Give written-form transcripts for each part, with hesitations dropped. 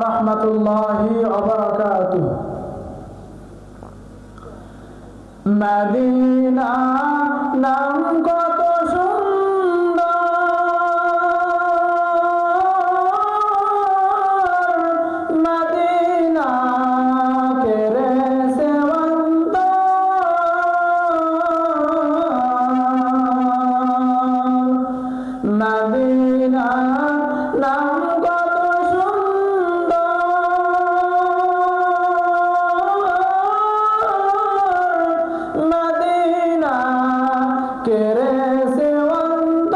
রাহমাতুল্লাহি ওয়া বারাকাতুহু। মদিনা নাম কত সুন্দর, মদিনা কেরে সেবন্ত, মদিনা নাম কত মদিনা কেরে সেবন্ত,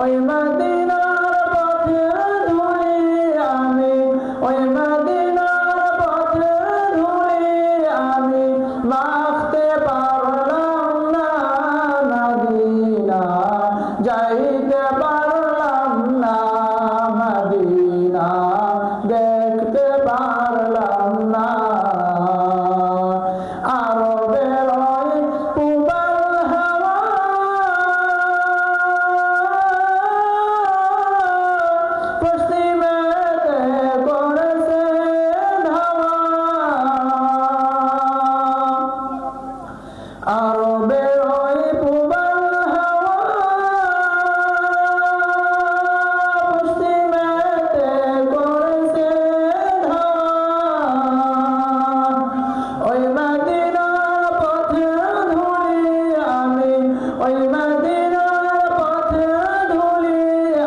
ওই মদিনার পথে ধুলি আমি, ওই মদিনার পথে ধুলি আমি মাখতে পারলাম না, মদিনা যাইতে পারলাম না, মদিনা দেখতে পারলাম না। আরবের ওই পূবাল হাওয়া পশ্চিমেতে করেছে ধাওয়া, আরবের ওই পূবাল হাওয়া পশ্চিমেতে করেছে ওই মদিনার পথে ধুলি আমি, ওই মদিনার পথে ধুলি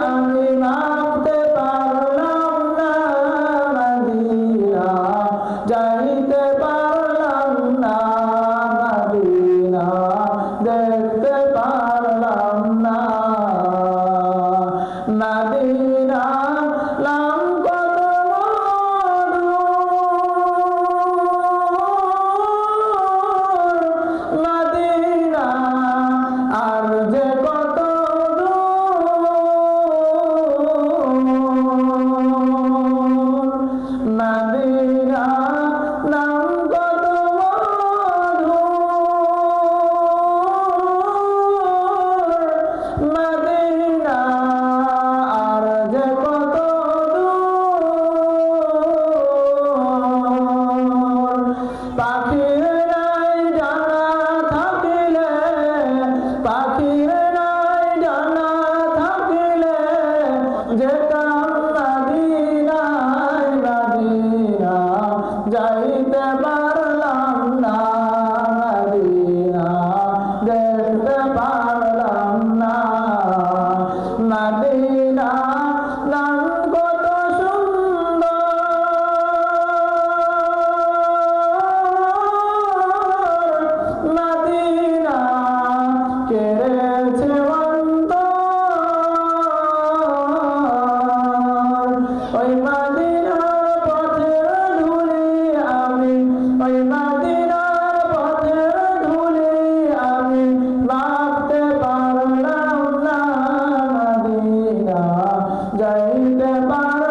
আমি মাপতে পারলাম না, মদিনা যাইতে পারলাম না, মদিনা দেখতে পারলাম না। মদিনা নাম কত মদিনা আর যে কত মদিনা নাম কত মদিনা আর যে কত পাখির নাই জানা থাকিলে, পাখির নাই জানা থাকিলে যেতাম মদিনায়, মদিনা যাইতে পারলাম না, মদিনা দেখতে পারলাম না। মদিনা নাম কত সুন্দর, মদিনা কেড়েছে অন্তর, ওই মদিনার পথে ধুলি আমি, ওই মদিনার পথে ধুলি আমি মাপতে পারলাম না, মদিনা যাইতে পারলাম